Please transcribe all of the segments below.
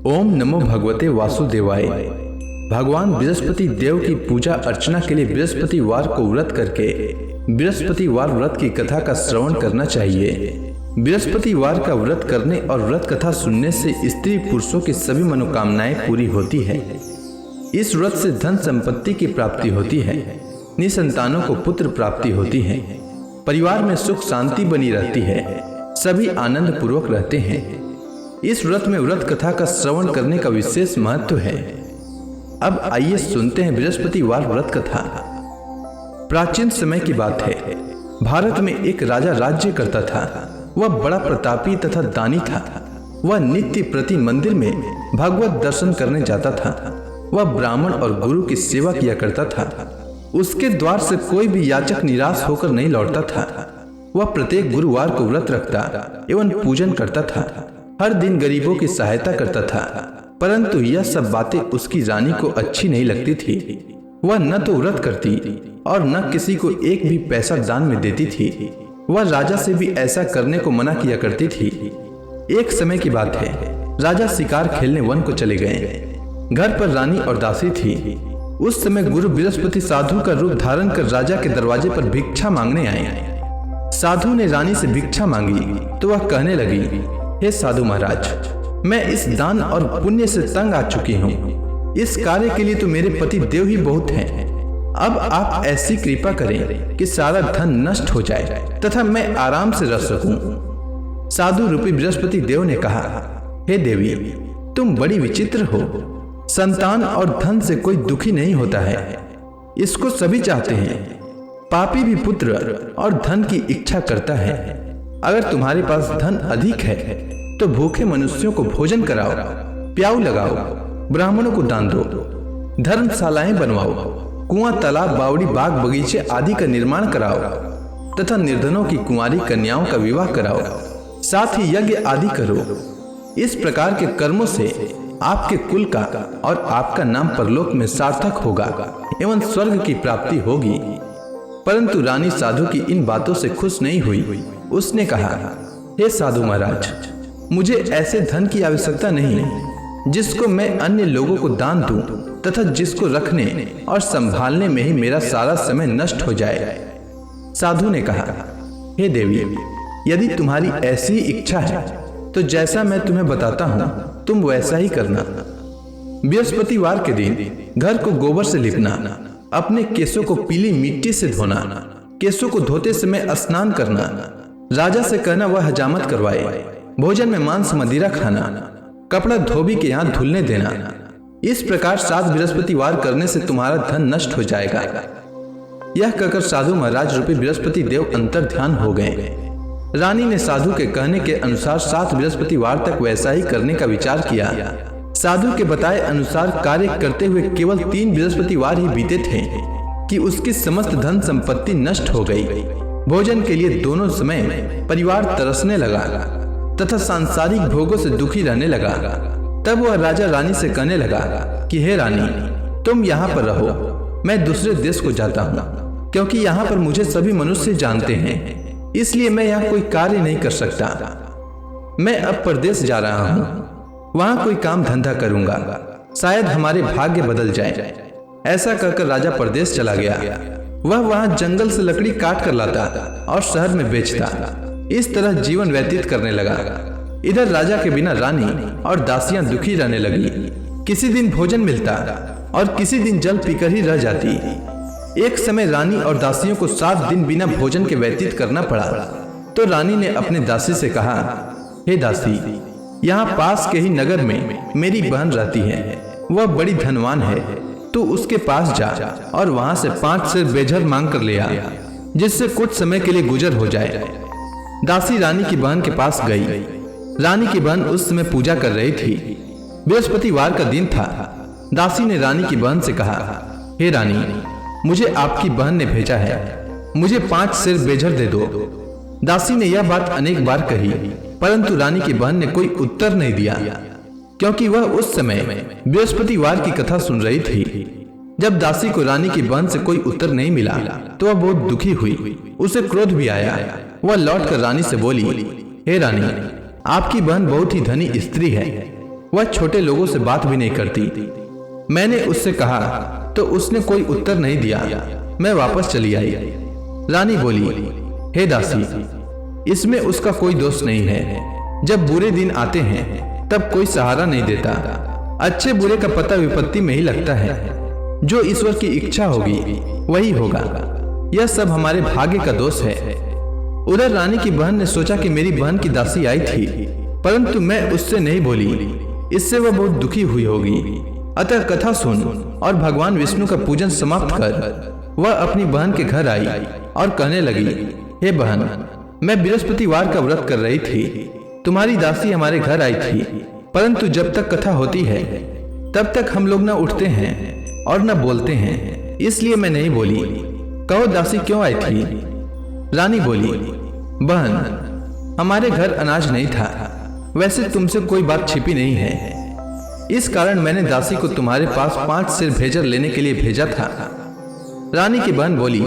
ओम नमो भगवते वासुदेवाय। भगवान बृहस्पति देव की पूजा अर्चना के लिए बृहस्पतिवार को व्रत करके बृहस्पतिवार व्रत की कथा का श्रवण करना चाहिए। बृहस्पतिवार का व्रत करने और व्रत कथा सुनने से स्त्री पुरुषों की सभी मनोकामनाएं पूरी होती है। इस व्रत से धन संपत्ति की प्राप्ति होती है, निसंतानों को पुत्र प्राप्ति होती है, परिवार में सुख शांति बनी रहती है, सभी आनंद पूर्वक रहते हैं। इस व्रत में व्रत कथा का श्रवण करने का विशेष महत्व है। अब आइए सुनते हैं बृहस्पतिवार व्रत कथा। प्राचीन समय की बात है। भारत में एक राजा राज्य करता था। वह बड़ा प्रतापी तथा दानी था। वह नित्य प्रति मंदिर में भगवत दर्शन करने जाता था। वह ब्राह्मण और गुरु की सेवा किया करता था। उसके द्वार से कोई भी याचक निराश होकर नहीं लौटता था। वह प्रत्येक गुरुवार को व्रत रखता एवं पूजन करता था। हर दिन गरीबों की सहायता करता था। परंतु यह सब बातें उसकी रानी को अच्छी नहीं लगती थी। वह न तो व्रत करती और न किसी को एक भी पैसा दान में देती थी। वह राजा से भी ऐसा करने को मना किया करती थी। एक समय की बात है। राजा शिकार खेलने वन को चले गए। घर पर रानी और दासी थी। उस समय गुरु बृहस्पति साधु का रूप धारण कर राजा के दरवाजे पर भिक्षा मांगने आए। साधु ने रानी से भिक्षा मांगी तो वह कहने लगी, हे साधु महाराज, मैं इस दान और पुण्य से तंग आ चुकी हूँ। इस कार्य के लिए तो मेरे पति देव ही बहुत हैं। अब आप ऐसी कृपा करें कि सारा धन नष्ट हो जाए तथा मैं आराम से रह सकूं। साधु रूपी बृहस्पति देव ने कहा, हे देवी, तुम बड़ी विचित्र हो। संतान और धन से कोई दुखी नहीं होता है, इसको सभी चाहते हैं। पापी भी पुत्र और धन की इच्छा करता है। अगर तुम्हारे पास धन अधिक है तो भूखे मनुष्यों को भोजन कराओ, प्याऊ लगाओ, ब्राह्मणों को दान दो, धर्मशालाएं बनवाओ, कुआं, तालाब, बावड़ी, बाग, बगीचे आदि का निर्माण कराओ तथा निर्धनों की कुंवारी कन्याओं का विवाह कराओ, साथ ही यज्ञ आदि करो। इस प्रकार के कर्मों से आपके कुल का और आपका नाम परलोक में सार्थक होगा एवं स्वर्ग की प्राप्ति होगी। परंतु रानी साधु की इन बातों से खुश नहीं हुई। उसने कहा, हे साधु महाराज, मुझे ऐसे धन की आवश्यकता नहीं जिसको मैं अन्य लोगों को दान दूं तथा जिसको रखने और संभालने में ही मेरा सारा समय नष्ट हो जाए। साधु ने कहा, हे देवी, यदि तुम्हारी ऐसी इच्छा है तो जैसा मैं तुम्हें बताता हूँ तुम वैसा ही करना। बृहस्पतिवार के दिन घर को गोबर से लिपना, अपने केसों को पीली मिट्टी से धोना, केसों को धोते समय स्नान करना, राजा से कहना वह हजामत करवाए, भोजन में मांस मदिरा खाना, कपड़ा धोबी के यहाँ धुलने देना। इस प्रकार 7 बृहस्पतिवार करने से तुम्हारा धन नष्ट हो जाएगा। यह कहकर साधु महाराज रूपी बृहस्पति देव अंतर ध्यान हो गए। रानी ने साधु के कहने के अनुसार 7 बृहस्पतिवार तक वैसा ही करने का विचार किया। साधु के बताए अनुसार कार्य करते हुए केवल 3 बृहस्पतिवार ही बीते थे कि उसकी समस्त धन संपत्ति नष्ट हो गई। भोजन के लिए दोनों समय परिवार तरसने लगा तथा सांसारिक भोगों से दुखी रहने लगा। तब वह राजा रानी से कहने लगा कि हे रानी, तुम यहाँ पर रहो, मैं दूसरे देश को जाता हूँ, क्योंकि यहाँ पर मुझे सभी मनुष्य जानते हैं, इसलिए मैं यहाँ कोई कार्य नहीं कर सकता। मैं अब परदेश जा रहा हूँ, वहां कोई काम धंधा करूंगा, शायद हमारे भाग्य बदल जाए। ऐसा कहकर राजा परदेश चला गया। वह वहां जंगल से लकड़ी काट कर लाता और शहर में बेचता। इस तरह जीवन व्यतीत करने लगा। इधर राजा के बिना रानी और दासियां दुखी रहने लगी। किसी दिन भोजन मिलता और किसी दिन जल पीकर ही रह जाती। एक समय रानी और दासियों को 7 दिन बिना भोजन के व्यतीत करना पड़ा। तो रानी ने अपने दासी से कहा, हे दासी, यहाँ पास के ही नगर में मेरी बहन रहती है, वह बड़ी धनवान है, तू उसके पास जा और वहां से 5 सेर बेझर मांग कर ले आ, जिससे कुछ समय के लिए गुजर हो जाए। दासी रानी की बहन के पास गई। रानी की बहन उस समय पूजा कर रही थी। बृहस्पतिवार का दिन था। दासी ने रानी की बहन से कहा, हे रानी, मुझे आपकी बहन ने भेजा है, मुझे 5 सेर बेझर दे दो। दासी ने यह बात अनेक बार कही, परंतु रानी की बहन ने कोई उत्तर नहीं दिया, क्योंकि वह उस समय बृहस्पतिवार की कथा सुन रही थी। जब दासी को रानी की बहन से कोई उत्तर नहीं मिला तो वह बहुत दुखी हुई। उसे क्रोध भी आया। वह लौटकर रानी से बोली, हे रानी, आपकी बहन बहुत ही धनी स्त्री है, वह छोटे लोगों से बात भी नहीं करती। मैंने उससे कहा तो उसने कोई उत्तर नहीं दिया। मैं वापस चली आई। रानी बोली, हे दासी, इसमें उसका कोई दोष नहीं है। जब बुरे दिन आते हैं तब कोई सहारा नहीं देता। अच्छे बुरे का पता विपत्ति में ही लगता है। जो ईश्वर की इच्छा होगी वही होगा। यह सब हमारे भाग्य का दोष है। उधर रानी की बहन ने सोचा कि मेरी बहन की दासी आई थी, परंतु मैं उससे नहीं बोली। इससे वह बहुत दुखी हुई होगी। अतः कथा सुन और भगवान विष्णु का पूजन समाप्त कर वह अपनी बहन के घर आई और कहने लगी, हे बहन, मैं बृहस्पतिवार का व्रत कर रही थी। तुम्हारी दासी हमारे घर आई थी, परंतु जब तक कथा होती है तब तक हम लोग न उठते हैं और न बोलते हैं, इसलिए मैं नहीं बोली। कहो दासी क्यों आई थी? रानी बोली, बहन, हमारे घर अनाज नहीं था। वैसे तुमसे कोई बात छिपी नहीं है। इस कारण मैंने दासी को तुम्हारे पास 5 सिर भेजर लेने के लिए भेजा था। रानी की बहन बोली,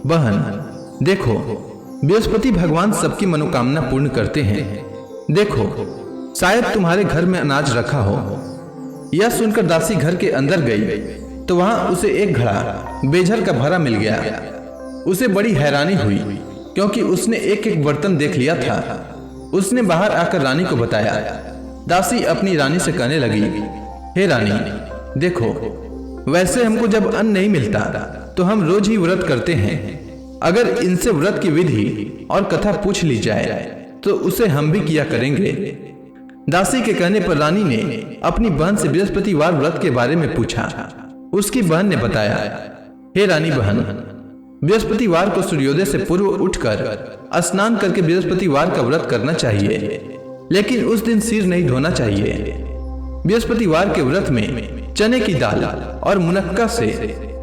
बहन देखो, बृहस्पति भगवान सबकी मनोकामना पूर्ण करते हैं। देखो, शायद तुम्हारे घर में अनाज रखा हो। यह सुनकर दासी घर के अंदर गई तो वहां उसे एक घड़ा बेझर का भरा मिल गया। उसे बड़ी हैरानी हुई क्योंकि उसने एक एक बर्तन देख लिया था। उसने बाहर आकर रानी को बताया। दासी अपनी रानी से कहने लगी, हे रानी, देखो, वैसे हमको जब अन्न नहीं मिलता तो हम रोज ही व्रत करते हैं। अगर इनसे व्रत की विधि और कथा पूछ ली जाए तो उसे हम भी किया करेंगे। दासी के कहने पर रानी ने अपनी बहन से बृहस्पतिवार व्रत के बारे में पूछा। उसकी बहन ने बताया, हे रानी बहन, बृहस्पतिवार को सूर्योदय से पूर्व उठकर स्नान करके बृहस्पतिवार का व्रत करना चाहिए, लेकिन उस दिन सिर नहीं धोना चाहिए। बृहस्पतिवार के व्रत में चने की दाल और मुनक्का से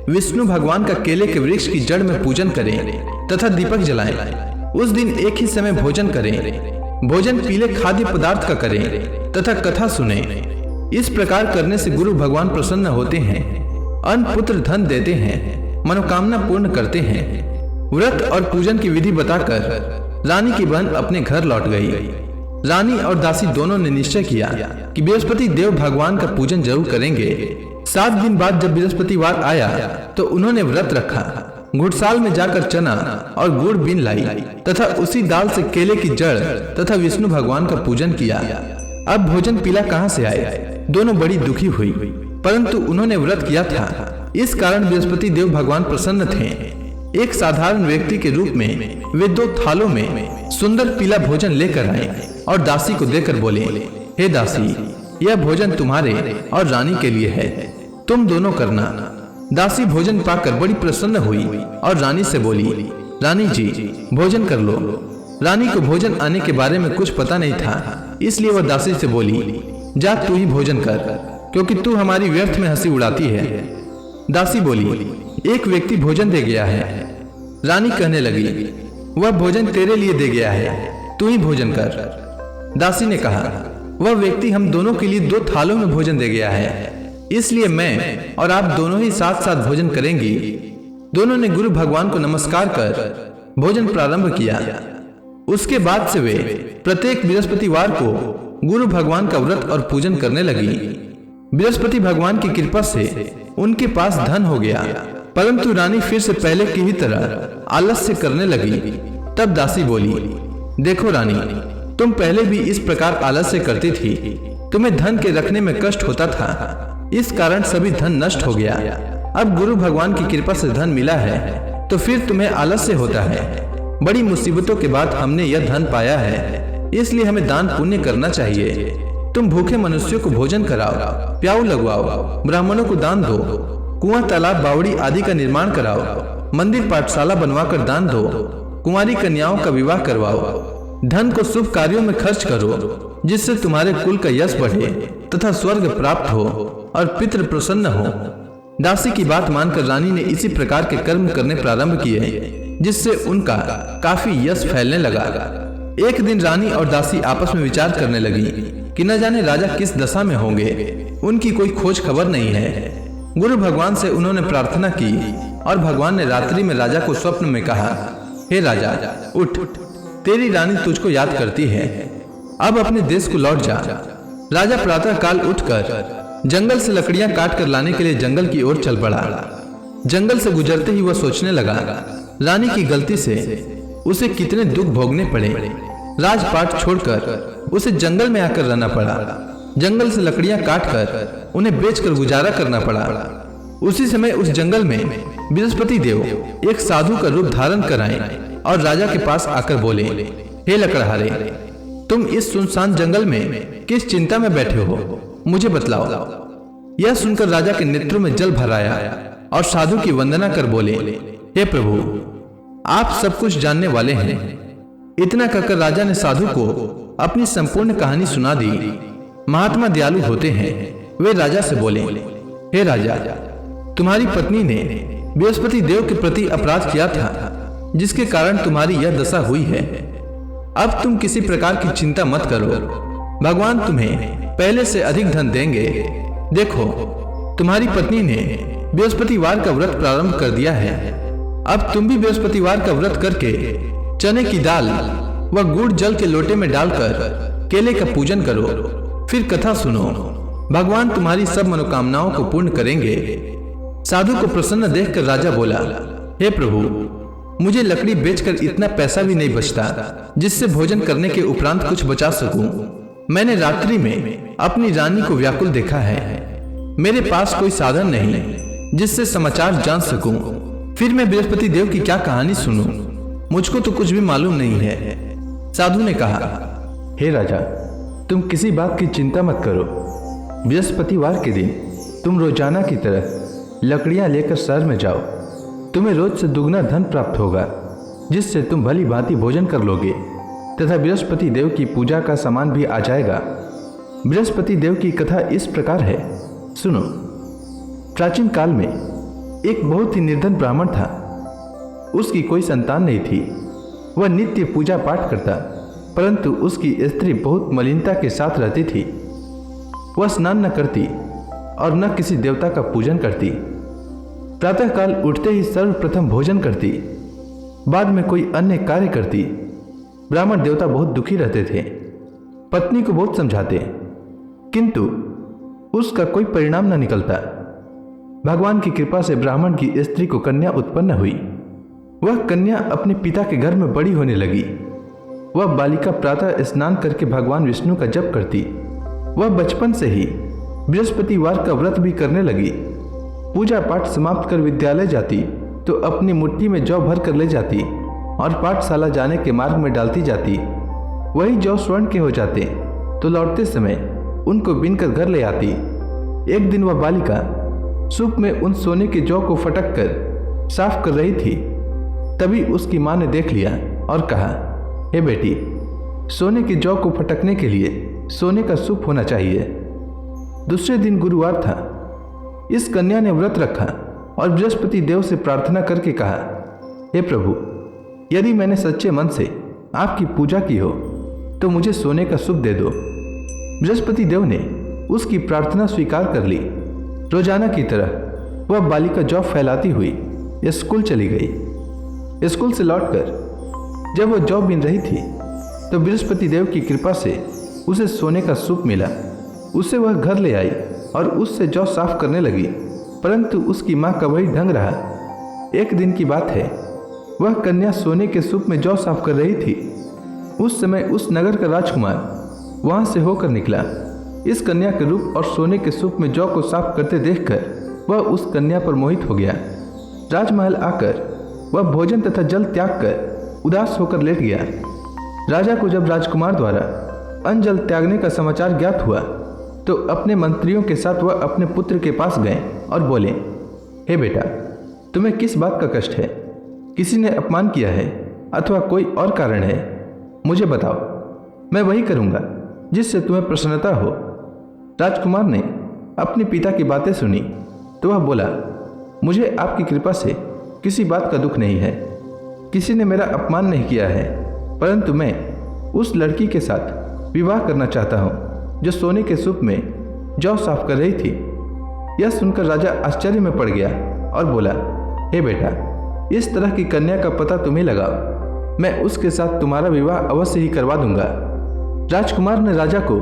विष्णु भगवान का केले के वृक्ष की जड़ में पूजन करें तथा दीपक जलाएं। उस दिन एक ही समय भोजन करें। भोजन पीले खाद्य पदार्थ का करें तथा कथा सुने। इस प्रकार करने से गुरु भगवान प्रसन्न होते हैं, अन्न पुत्र धन देते हैं, मनोकामना पूर्ण करते हैं। व्रत और पूजन की विधि बताकर रानी की बहन अपने घर लौट गई। रानी और दासी दोनों ने निश्चय किया कि बृहस्पति देव भगवान का पूजन जरूर करेंगे। 7 दिन बाद जब बृहस्पतिवार आया तो उन्होंने व्रत रखा। घुड़साल में जाकर चना और गुड़ बीन लाई तथा उसी दाल से केले की जड़ तथा विष्णु भगवान का पूजन किया। अब भोजन पीला कहाँ से आए? दोनों बड़ी दुखी हुई, परंतु उन्होंने व्रत किया था, इस कारण बृहस्पति देव भगवान प्रसन्न थे। एक साधारण व्यक्ति के रूप में वे 2 थालों में सुंदर पीला भोजन लेकर आए और दासी को देकर बोले, हे दासी, यह भोजन तुम्हारे और रानी के लिए है, तुम दोनों करना। दासी भोजन पाकर बड़ी प्रसन्न हुई और रानी से बोली, रानी जी, भोजन कर लो। रानी को भोजन आने के बारे में कुछ पता नहीं था, इसलिए वह दासी से बोली, जा तू ही भोजन कर, क्योंकि तू हमारी व्यर्थ में हंसी उड़ाती है। दासी बोली, एक व्यक्ति भोजन दे गया है। रानी कहने लगी, वह भोजन तेरे लिए दे गया है, तू ही भोजन कर। दासी ने कहा, वह व्यक्ति हम दोनों के लिए 2 थालों में भोजन दे गया है, इसलिए मैं और आप दोनों ही साथ साथ भोजन करेंगी। दोनों ने गुरु भगवान को नमस्कार कर भोजन प्रारंभ किया। उसके बाद से वे प्रत्येक बृहस्पतिवार को गुरु भगवान का व्रत और पूजन करने लगी। बृहस्पति भगवान की कृपा से उनके पास धन हो गया, परंतु रानी फिर से पहले की ही तरह आलस्य करने लगी। तब दासी बोली, देखो रानी, तुम पहले भी इस प्रकार आलस्य करती थी। तुम्हें धन के रखने में कष्ट होता था, इस कारण सभी धन नष्ट हो गया। अब गुरु भगवान की कृपा से धन मिला है तो फिर तुम्हें आलस्य होता है। बड़ी मुसीबतों के बाद हमने यह धन पाया है, इसलिए हमें दान पुण्य करना चाहिए। तुम भूखे मनुष्यों को भोजन कराओ, प्याऊ लगवाओ, ब्राह्मणों को दान दो, कुआं तालाब बावड़ी आदि का निर्माण कराओ, मंदिर पाठशाला बनवाकर दान दो, कुंवारी कन्याओं का विवाह करवाओ। धन को शुभ कार्यों में खर्च करो, जिससे तुम्हारे कुल का यश बढ़े तथा स्वर्ग प्राप्त हो और पितृ प्रसन्न हो। दासी की बात मानकर रानी ने इसी प्रकार के कर्म करने प्रारंभ किए, जिससे उनका काफी यश फैलने लगा। एक दिन रानी और दासी आपस में विचार करने लगी कि न जाने राजा किस दशा में होंगे, उनकी कोई खोज खबर नहीं है। गुरु भगवान से उन्होंने प्रार्थना की और भगवान ने रात्रि में राजा को स्वप्न में कहा, हे राजा, उठ, तेरी रानी तुझको याद करती है, अब अपने देश को लौट जा। राजा प्रातः काल उठकर जंगल से लकड़ियां काट कर लाने के लिए जंगल की ओर चल पड़ा। जंगल से गुजरते ही वह सोचने लगा, रानी की गलती से उसे कितने दुख भोगने पड़े। राजपाट छोड़कर उसे जंगल में आकर रहना पड़ा। जंगल से लकड़ियां काटकर उन्हें बेचकर गुजारा करना पड़ा। उसी समय उस जंगल में बृहस्पति देव एक साधु का रूप धारण कर आए और राजा के पास आकर बोले, हे लकड़हारे, तुम इस सुनसान जंगल में किस चिंता में बैठे हो, मुझे बतलाओ। यह सुनकर राजा के नेत्रों में जल भर आया और साधु की वंदना कर बोले, हे प्रभु, आप सब कुछ जानने वाले हैं। इतना कहकर राजा ने साधु को अपनी संपूर्ण कहानी सुना दी। महात्मा दयालु होते हैं। वे राजा से बोले, हे राजा, तुम्हारी पत्नी ने बृहस्पति देव के प्रति अपराध किया था, जिसके कारण तुम्हारी यह दशा हुई है। अब तुम किसी प्रकार की चिंता मत करो, भगवान तुम्हें पहले से अधिक धन देंगे। देखो, तुम्हारी पत्नी ने बृहस्पतिवार का व्रत प्रारंभ कर दिया है। अब तुम भी बृहस्पतिवार का व्रत करके चने की दाल व गुड़ जल के लोटे में डालकर केले का पूजन करो, फिर कथा सुनो। भगवान तुम्हारी सब मनोकामनाओं को पूर्ण करेंगे। साधु को प्रसन्न देखकर राजा बोला, हे प्रभु, मुझे लकड़ी बेचकर इतना पैसा भी नहीं बचता जिससे भोजन करने के उपरांत कुछ बचा सकूं। मैंने रात्रि में अपनी रानी को व्याकुल देखा है। मेरे पास कोई साधन नहीं जिससे समाचार जान सकूं। फिर मैं बृहस्पति देव की क्या कहानी सुनूं? मुझको तो कुछ भी मालूम नहीं है। साधु ने कहा, हे राजा, तुम किसी बात की चिंता मत करो। बृहस्पतिवार के दिन तुम रोजाना की तरह लकड़ियां लेकर शहर में जाओ। तुम्हें रोज से दुगना धन प्राप्त होगा, जिससे तुम भली भांति भोजन कर लोगे तथा बृहस्पति देव की पूजा का सामान भी आ जाएगा। बृहस्पति देव की कथा इस प्रकार है, सुनो। प्राचीन काल में एक बहुत ही निर्धन ब्राह्मण था। उसकी कोई संतान नहीं थी। वह नित्य पूजा पाठ करता, परंतु उसकी स्त्री बहुत मलिनता के साथ रहती थी। वह स्नान न करती और न किसी देवता का पूजन करती। प्रातःकाल उठते ही सर्वप्रथम भोजन करती, बाद में कोई अन्य कार्य करती। ब्राह्मण देवता बहुत दुखी रहते थे। पत्नी को बहुत समझाते, किंतु उसका कोई परिणाम न निकलता। भगवान की कृपा से ब्राह्मण की स्त्री को कन्या उत्पन्न हुई। वह कन्या अपने पिता के घर में बड़ी होने लगी। वह बालिका प्रातः स्नान करके भगवान विष्णु का जप करती। वह बचपन से ही बृहस्पतिवार का व्रत भी करने लगी। पूजा पाठ समाप्त कर विद्यालय जाती तो अपनी मुट्ठी में जौ भर कर ले जाती और पाठशाला जाने के मार्ग में डालती जाती। वही जौ स्वर्ण के हो जाते तो लौटते समय उनको बीनकर घर ले आती। एक दिन वह बालिका सूप में उन सोने के जौ को फटक कर साफ कर रही थी। तभी उसकी माँ ने देख लिया और कहा, हे बेटी, सोने के जौ को फटकने के लिए सोने का सूप होना चाहिए। दूसरे दिन गुरुवार था। इस कन्या ने व्रत रखा और बृहस्पति देव से प्रार्थना करके कहा, हे प्रभु, यदि मैंने सच्चे मन से आपकी पूजा की हो तो मुझे सोने का सूप दे दो। बृहस्पति देव ने उसकी प्रार्थना स्वीकार कर ली। रोजाना की तरह वह बालिका जौ फैलाती हुई स्कूल चली गई। स्कूल से लौटकर जब वह जौ बीन रही थी तो बृहस्पति देव की कृपा से उसे सोने का सूप मिला। उसे वह घर ले आई और उससे जौ साफ करने लगी, परंतु उसकी माँ का वही ढंग रहा। एक दिन की बात है, वह कन्या सोने के सूप में जौ साफ कर रही थी। उस समय उस नगर का राजकुमार वहां से होकर निकला। इस कन्या के रूप और सोने के सूप में जौ को साफ करते देखकर वह उस कन्या पर मोहित हो गया। राजमहल आकर वह भोजन तथा जल त्याग कर उदास होकर लेट गया। राजा को जब राजकुमार द्वारा अन्न जल त्यागने का समाचार ज्ञात हुआ तो अपने मंत्रियों के साथ वह अपने पुत्र के पास गए और बोले, हे बेटा, तुम्हें किस बात का कष्ट है? किसी ने अपमान किया है अथवा कोई और कारण है? मुझे बताओ, मैं वही करूँगा जिससे तुम्हें प्रसन्नता हो। राजकुमार ने अपने पिता की बातें सुनी तो वह बोला, मुझे आपकी कृपा से किसी बात का दुख नहीं है। किसी ने मेरा अपमान नहीं किया है, परंतु मैं उस लड़की के साथ विवाह करना चाहता हूँ जो सोने के सूप में जौ साफ कर रही थी। यह सुनकर राजा आश्चर्य में पड़ गया और बोला, हे बेटा, इस तरह की कन्या का पता तुम्हें लगाओ। मैं उसके साथ तुम्हारा विवाह अवश्य ही करवा दूंगा। राजकुमार ने राजा को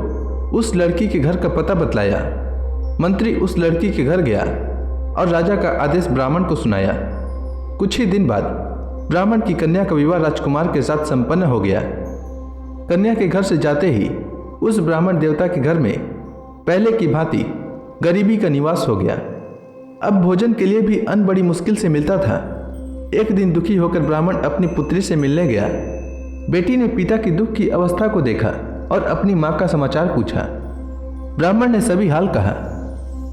उस लड़की के घर का पता बतलाया। मंत्री उस लड़की के घर गया और राजा का आदेश ब्राह्मण को सुनाया। कुछ ही दिन बाद ब्राह्मण की कन्या का विवाह राजकुमार के साथ संपन्न हो गया। कन्या के घर से जाते ही उस ब्राह्मण देवता के घर में पहले की भांति गरीबी का निवास हो गया। अब भोजन के लिए भी अन्न बड़ी मुश्किल से मिलता था। एक दिन दुखी होकर ब्राह्मण अपनी पुत्री से मिलने गया। बेटी ने पिता की दुख की अवस्था को देखा और अपनी माँ का समाचार पूछा। ब्राह्मण ने सभी हाल कहा।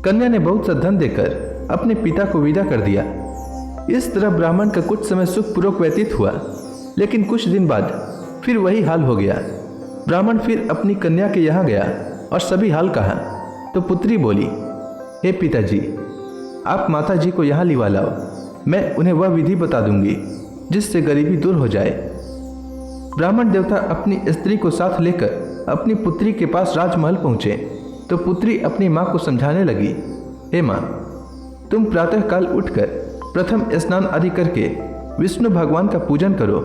कन्या ने बहुत सा धन देकर अपने पिता को विदा कर दिया। इस तरह ब्राह्मण का कुछ समय सुखपूर्वक व्यतीत हुआ, लेकिन कुछ दिन बाद फिर वही हाल हो गया। ब्राह्मण फिर अपनी कन्या के यहाँ गया और सभी हाल कहा तो पुत्री बोली, हे पिताजी, आप माता जी को यहाँ लिवा लाओ, मैं उन्हें वह विधि बता दूंगी जिससे गरीबी दूर हो जाए। ब्राह्मण देवता अपनी स्त्री को साथ लेकर अपनी पुत्री के पास राजमहल पहुँचे तो पुत्री अपनी माँ को समझाने लगी, हे माँ, तुम प्रातःकाल उठकर प्रथम स्नान आदि करके विष्णु भगवान का पूजन करो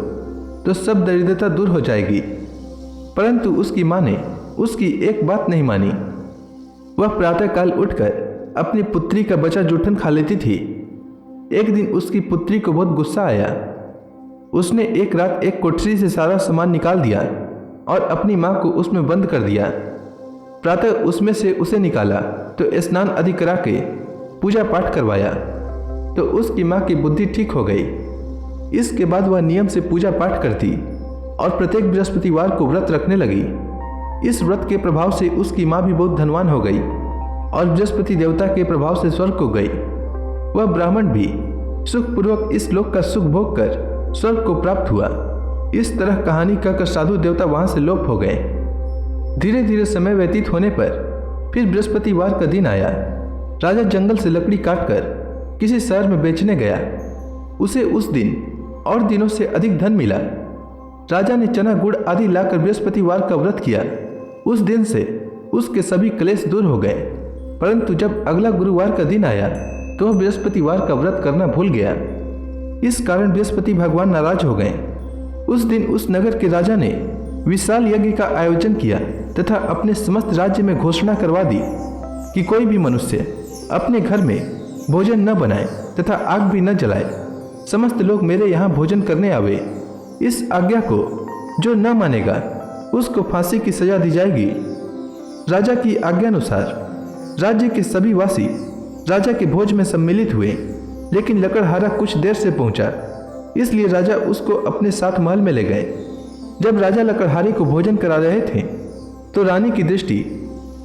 तो सब दरिद्रता दूर हो जाएगी। परंतु उसकी माँ ने उसकी एक बात नहीं मानी। वह प्रातःकाल उठकर अपनी पुत्री का बचा जूठन खा लेती थी। एक दिन उसकी पुत्री को बहुत गुस्सा आया। उसने एक रात एक कोठरी से सारा सामान निकाल दिया और अपनी माँ को उसमें बंद कर दिया। प्रातः उसमें से उसे निकाला तो स्नान आदि करा के पूजा पाठ करवाया तो उसकी माँ की बुद्धि ठीक हो गई। इसके बाद वह नियम से पूजा पाठ करती और प्रत्येक बृहस्पतिवार को व्रत रखने लगी। इस व्रत के प्रभाव से उसकी माँ भी बहुत धनवान हो गई और बृहस्पति देवता के प्रभाव से स्वर्ग को गई। वह ब्राह्मण भी सुखपूर्वक इस लोक का सुख भोग कर स्वर्ग को प्राप्त हुआ। इस तरह कहानी कहकर साधु देवता वहां से लोप हो गए। धीरे धीरे समय व्यतीत होने पर फिर बृहस्पतिवार का दिन आया। राजा जंगल से लकड़ी काटकर किसी शहर में बेचने गया। उसे उस दिन और दिनों से अधिक धन मिला। राजा ने चना गुड़ आदि लाकर बृहस्पतिवार का व्रत किया। उस दिन से उसके सभी क्लेश दूर हो गए। परंतु जब अगला गुरुवार का दिन आया तो वह बृहस्पतिवार का व्रत करना भूल गया। इस कारण बृहस्पति भगवान नाराज हो गए। उस दिन उस नगर के राजा ने विशाल यज्ञ का आयोजन किया तथा अपने समस्त राज्य में घोषणा करवा दी कि कोई भी मनुष्य अपने घर में भोजन न बनाए तथा आग भी न जलाए। समस्त लोग मेरे यहाँ भोजन करने आवे। इस आज्ञा को जो न मानेगा उसको फांसी की सजा दी जाएगी। राजा की आज्ञानुसार राज्य के सभी वासी राजा के भोज में सम्मिलित हुए, लेकिन लकड़हारा कुछ देर से पहुंचा, इसलिए राजा उसको अपने साथ महल में ले गए। जब राजा लकड़हारे को भोजन करा रहे थे तो रानी की दृष्टि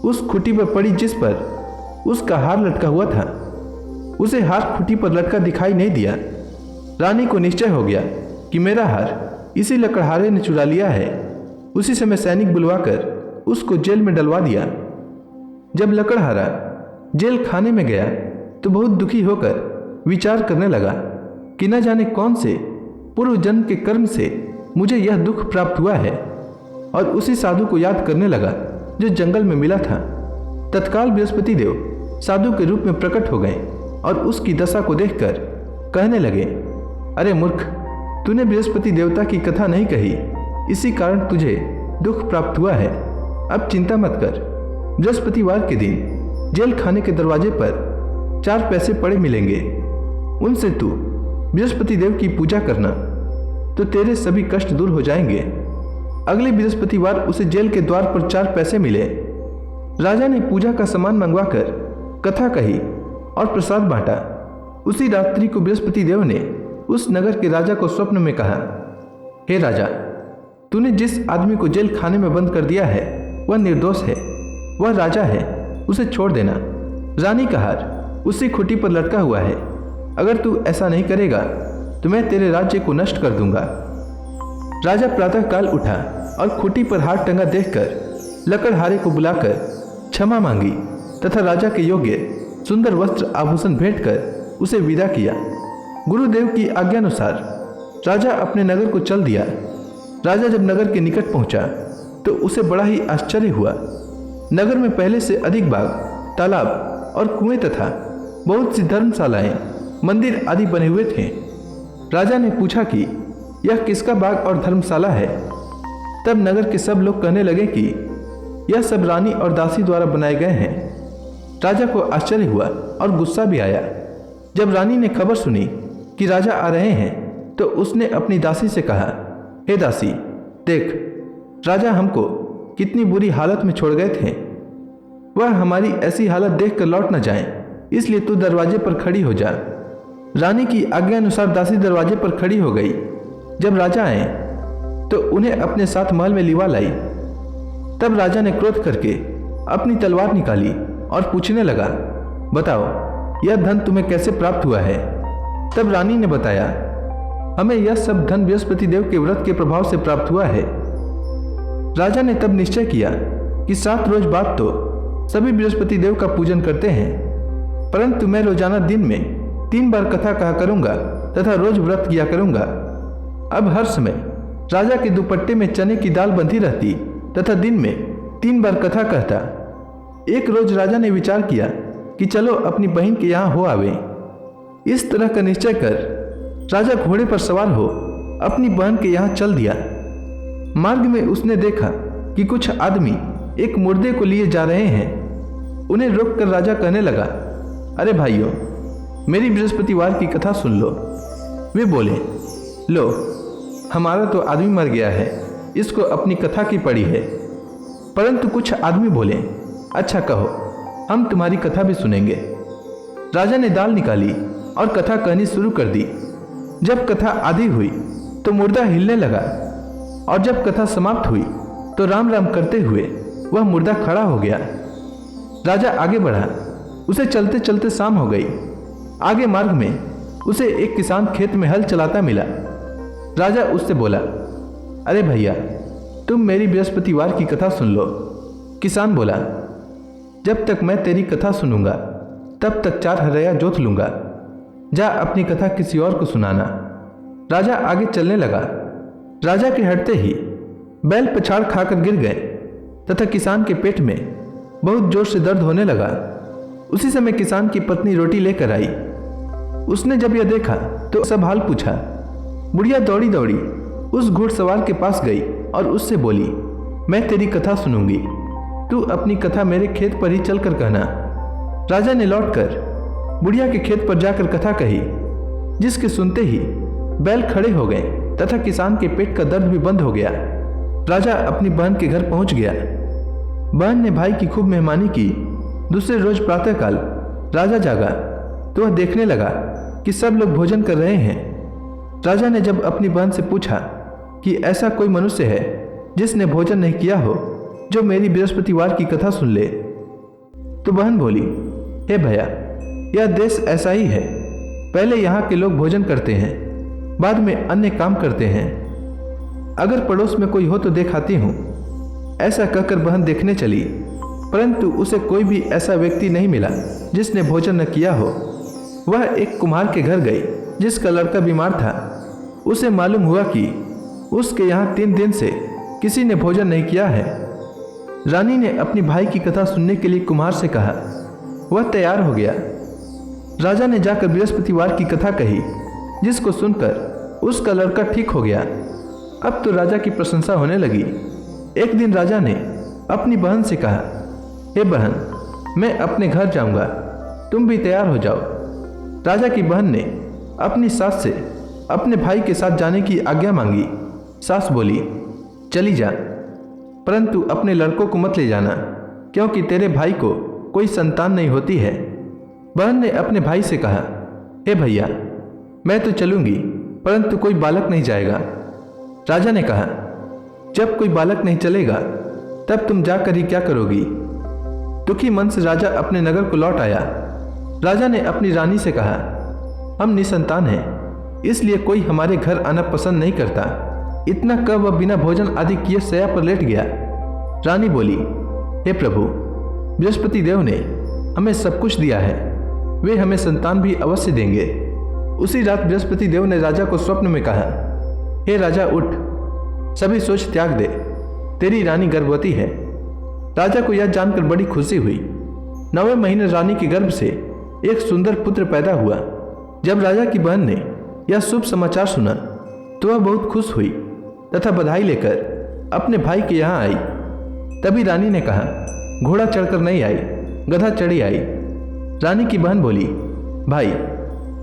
उस खुटी पर पड़ी जिस पर उसका हार लटका हुआ था। उसे हार खुटी पर लटका दिखाई नहीं दिया। रानी को निश्चय हो गया कि मेरा हार इसी लकड़हारे ने चुरा लिया है। उसी समय सैनिक बुलवाकर उसको जेल में डलवा दिया। जब लकड़हारा जेल खाने में गया तो बहुत दुखी होकर विचार करने लगा कि न जाने कौन से पूर्व जन्म के कर्म से मुझे यह दुख प्राप्त हुआ है, और उसी साधु को याद करने लगा जो जंगल में मिला था। तत्काल बृहस्पति देव साधु के रूप में प्रकट हो गए और उसकी दशा को देखकर कहने लगे, अरे मूर्ख, तूने बृहस्पति देवता की कथा नहीं कही, इसी कारण तुझे दुख प्राप्त हुआ है। अब चिंता मत कर। बृहस्पतिवार के दिन जेल खाने के दरवाजे पर 4 पैसे पड़े मिलेंगे। उनसे तू बृहस्पति देव की पूजा करना तो तेरे सभी कष्ट दूर हो जाएंगे। अगले बृहस्पतिवार उसे जेल के द्वार पर 4 पैसे मिले। राजा ने पूजा का सामान मंगवाकर कथा कही और प्रसाद बांटा। उसी रात्रि को बृहस्पति देव ने उस नगर के राजा को स्वप्न में कहा, हे राजा, तूने जिस आदमी को जेल खाने में बंद कर दिया है वह निर्दोष है, वह राजा है, उसे छोड़ देना। रानी का हार उसी खुटी पर लटका हुआ है। अगर तू ऐसा नहीं करेगा तो मैं तेरे राज्य को नष्ट कर दूंगा। राजा प्रातःकाल उठा और खुटी पर हार टंगा देखकर लकड़हारे को बुलाकर क्षमा मांगी तथा राजा के योग्य सुंदर वस्त्र आभूषण भेंट कर उसे विदा किया। गुरुदेव की आज्ञानुसार राजा अपने नगर को चल दिया। राजा जब नगर के निकट पहुंचा तो उसे बड़ा ही आश्चर्य हुआ। नगर में पहले से अधिक बाग, तालाब और कुएं तथा बहुत सी धर्मशालाएं, मंदिर आदि बने हुए थे। राजा ने पूछा कि यह किसका बाग और धर्मशाला है। तब नगर के सब लोग कहने लगे कि यह सब रानी और दासी द्वारा बनाए गए हैं। राजा को आश्चर्य हुआ और गुस्सा भी आया। जब रानी ने खबर सुनी कि राजा आ रहे हैं तो उसने अपनी दासी से कहा, हे दासी, देख, राजा हमको कितनी बुरी हालत में छोड़ गए थे। वह हमारी ऐसी हालत देखकर लौट न जाएं, इसलिए तू दरवाजे पर खड़ी हो जा। रानी की आज्ञानुसार दासी दरवाजे पर खड़ी हो गई। जब राजा आए तो उन्हें अपने साथ महल में लिवा लाई। तब राजा ने क्रोध करके अपनी तलवार निकाली और पूछने लगा, बताओ, यह धन तुम्हें कैसे प्राप्त हुआ है? तब रानी ने बताया, हमें यह सब धन बृहस्पति देव के व्रत के प्रभाव से प्राप्त हुआ है। राजा ने तब निश्चय किया कि 7 रोज बाद तो सभी बृहस्पति देव का पूजन करते हैं, परंतु मैं रोजाना दिन में 3 बार कथा कहा करूंगा तथा रोज व्रत किया करूंगा। अब हर समय राजा के दुपट्टे में चने की दाल बंधी रहती तथा दिन में 3 बार कथा कहता। एक रोज राजा ने विचार किया कि चलो अपनी बहन के यहाँ हो आवे। इस तरह का निश्चय कर राजा घोड़े पर सवार हो अपनी बहन के यहाँ चल दिया। मार्ग में उसने देखा कि कुछ आदमी एक मुर्दे को लिए जा रहे हैं। उन्हें रोककर राजा कहने लगा, अरे भाइयों, मेरी बृहस्पतिवार की कथा सुन लो। वे बोले, लो, हमारा तो आदमी मर गया है, इसको अपनी कथा की पड़ी है। परंतु कुछ आदमी बोले, अच्छा कहो, हम तुम्हारी कथा भी सुनेंगे। राजा ने दाल निकाली और कथा कहनी शुरू कर दी। जब कथा आधी हुई तो मुर्दा हिलने लगा और जब कथा समाप्त हुई तो राम राम करते हुए वह मुर्दा खड़ा हो गया। राजा आगे बढ़ा। उसे चलते चलते शाम हो गई। आगे मार्ग में उसे एक किसान खेत में हल चलाता मिला। राजा उससे बोला, अरे भैया, तुम मेरी बृहस्पतिवार की कथा सुन लो। किसान बोला, जब तक मैं तेरी कथा सुनूंगा तब तक 4 हरया जोत लूंगा। जा अपनी कथा किसी और को सुनाना। राजा आगे चलने लगा। राजा के हटते ही बैल पछाड़ खाकर गिर गए तथा किसान के पेट में बहुत जोर से दर्द होने लगा। उसी समय किसान की पत्नी रोटी लेकर आई। उसने जब यह देखा तो सब हाल पूछा। बुढ़िया दौड़ी दौड़ी उस घुड़सवार के पास गई और उससे बोली, मैं तेरी कथा सुनूंगी, तू अपनी कथा मेरे खेत पर ही चलकर कहना। राजा ने लौटकर बुढ़िया के खेत पर जाकर कथा कही, जिसके सुनते ही बैल खड़े हो गए तथा किसान के पेट का दर्द भी बंद हो गया। राजा अपनी बहन के घर पहुंच गया। बहन ने भाई की खूब मेहमानी की। दूसरे रोज प्रातःकाल राजा जागा तो वह देखने लगा कि सब लोग भोजन कर रहे हैं। राजा ने जब अपनी बहन से पूछा कि ऐसा कोई मनुष्य है जिसने भोजन नहीं किया हो, जो मेरी बृहस्पतिवार की कथा सुन ले, तो बहन बोली, हे भैया, यह देश ऐसा ही है। पहले यहाँ के लोग भोजन करते हैं, बाद में अन्य काम करते हैं। अगर पड़ोस में कोई हो तो दिखाती हूँ। ऐसा कहकर बहन देखने चली, परंतु उसे कोई भी ऐसा व्यक्ति नहीं मिला जिसने भोजन न किया हो। वह एक कुम्हार के घर गई जिसका लड़का बीमार था। उसे मालूम हुआ कि उसके यहाँ 3 दिन से किसी ने भोजन नहीं किया है। रानी ने अपनी भाई की कथा सुनने के लिए कुम्हार से कहा। वह तैयार हो गया। राजा ने जाकर बृहस्पतिवार की कथा कही, जिसको सुनकर उसका लड़का ठीक हो गया। अब तो राजा की प्रशंसा होने लगी। एक दिन राजा ने अपनी बहन से कहा, हे बहन, मैं अपने घर जाऊंगा, तुम भी तैयार हो जाओ। राजा की बहन ने अपनी सास से अपने भाई के साथ जाने की आज्ञा मांगी। सास बोली, चली जा, परंतु अपने लड़कों को मत ले जाना, क्योंकि तेरे भाई को कोई संतान नहीं होती है। बहन ने अपने भाई से कहा, हे भैया, मैं तो चलूंगी, परंतु कोई बालक नहीं जाएगा। राजा ने कहा, जब कोई बालक नहीं चलेगा तब तुम जाकर ही क्या करोगी? दुखी मन से राजा अपने नगर को लौट आया। राजा ने अपनी रानी से कहा, हम निसंतान हैं, इसलिए कोई हमारे घर आना पसंद नहीं करता। इतना कह वह बिना भोजन आदि किए शैया पर लेट गया। रानी बोली, हे प्रभु, बृहस्पति देव ने हमें सब कुछ दिया है, वे हमें संतान भी अवश्य देंगे। उसी रात बृहस्पति देव ने राजा को स्वप्न में कहा, हे राजा, उठ, सभी सोच त्याग दे, तेरी रानी गर्भवती है। राजा को यह जानकर बड़ी खुशी हुई। 9वें महीने रानी के गर्भ से एक सुंदर पुत्र पैदा हुआ। जब राजा की बहन ने यह शुभ समाचार सुना तो वह बहुत खुश हुई तथा बधाई लेकर अपने भाई के यहाँ आई। तभी रानी ने कहा, घोड़ा चढ़कर नहीं आई, गधा चढ़ी आई। रानी की बहन बोली, भाई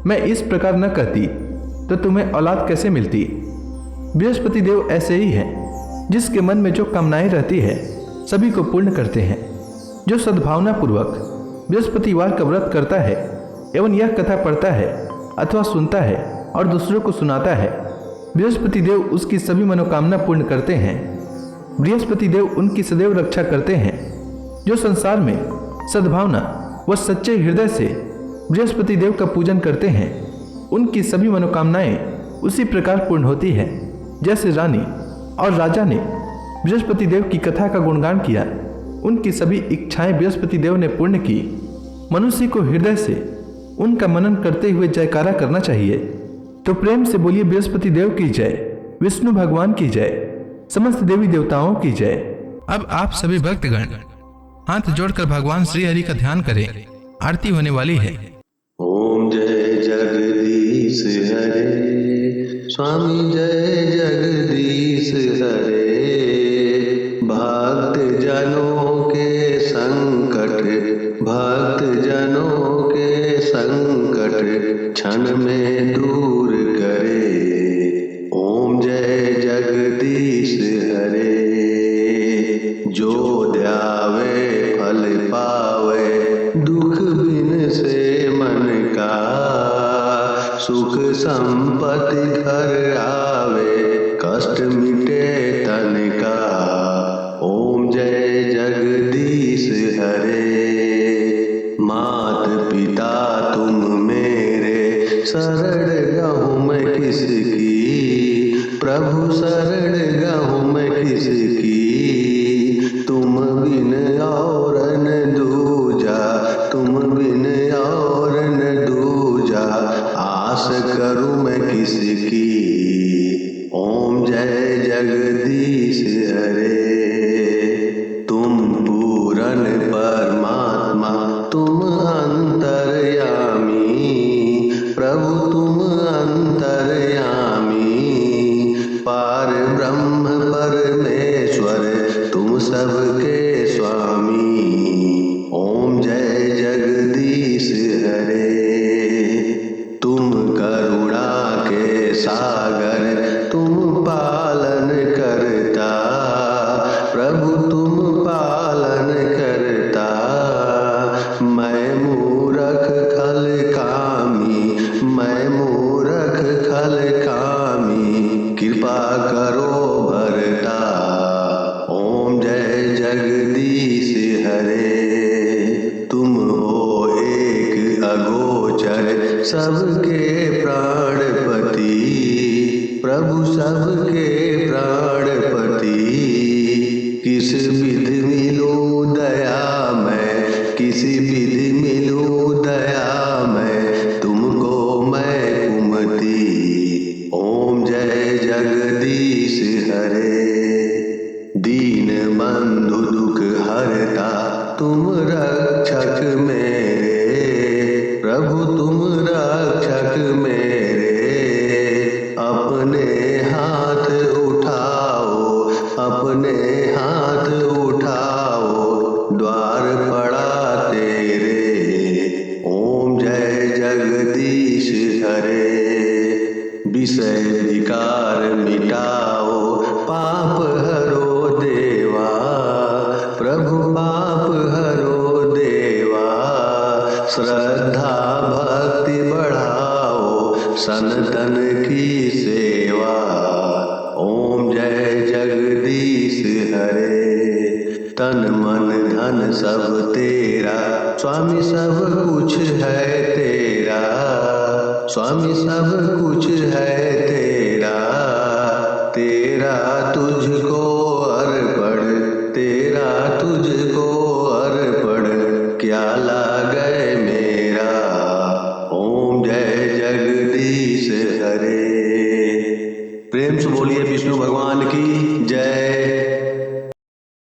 मैं इस प्रकार न कहती तो तुम्हें औलाद कैसे मिलती। बृहस्पति देव ऐसे ही हैं, जिसके मन में जो कामनाएं रहती है सभी को पूर्ण करते हैं। जो सद्भावना पूर्वक बृहस्पतिवार का व्रत करता है एवं यह कथा पढ़ता है अथवा सुनता है और दूसरों को सुनाता है, बृहस्पति देव उसकी सभी मनोकामना पूर्ण करते हैं। बृहस्पति देव उनकी सदैव रक्षा करते हैं। जो संसार में सद्भावना व सच्चे हृदय से बृहस्पति देव का पूजन करते हैं, उनकी सभी मनोकामनाएं उसी प्रकार पूर्ण होती है जैसे रानी और राजा ने बृहस्पति देव की कथा का गुणगान किया। उनकी सभी इच्छाएं बृहस्पति देव ने पूर्ण की। मनुष्य को हृदय से उनका मनन करते हुए जयकारा करना चाहिए। तो प्रेम से बोलिए, बृहस्पति देव की जय, विष्णु भगवान की जय, समस्त देवी देवताओं की जय। अब आप सभी भक्तगण हाथ जोड़कर भगवान श्री हरि का ध्यान करें। आरती होने वाली है। ओम जय जगदीश हरे, स्वामी जय जगदीश हरे। भक्त जनों के संकट, भक्त जनों के संकट क्षण में दूर करे। ओम जय जगदीश हरे। जो ध्यावे फल पावे, दुख बिन से मन का, सुख संपत्ति घर आवे, कष्ट मिटे तन का। ओम जय जगदीश हरे। मात पिता तुम मेरे, शरण गहूँ मैं किसकी, प्रभु शरण गहूँ मैं किसकी। तुम बिन और न दूजा, तुम बिन और न दूजा, आस करूँ मैं किसकी। ओम जय जगदीश हरे। तुम पूरन परमात्मा, तुम अंतर्यामी, प्रभु तुम अंतर्यामी। पार ब्रह्म परमेश्वर, तुम सबके स्वामी। ओम जय जगदीश हरे। तुम करुणा के सागर, तुम पालन करता, प्रभु तुम पालन करता। मैं मूरख खल कामी, मैं मूरख खल कामी, कृपा करो भरता। ओम जय जगदीश हरे। तुम हो एक अगोचर, सबके प्राणपति, प्रभु सबके प्राणपति। किस विधि मिलूं दया मैं, किसी विधि मिलूं दया मैं, तुमको मैं कुमति। ओम जय जगदीश हरे। दीन बंधु दुख हरता, तुम रक्षक मेरे, प्रभु तुम रक्षक मेरे। अपने हाथ उठाओ, अपने हाथ उठाओ, द्वार पड़ा तेरे। ओम जय जगदीश हरे। विषय विकार मिटाओ, पाप हरो देवा, प्रभु पाप हरो देवा। श्रद्धा भक्ति बढ़ाओ, सनातन की सेवा। ओम जय जगदीश हरे। तन मन धन सब तेरा, स्वामी सब कुछ है तेरा, स्वामी सब कुछ है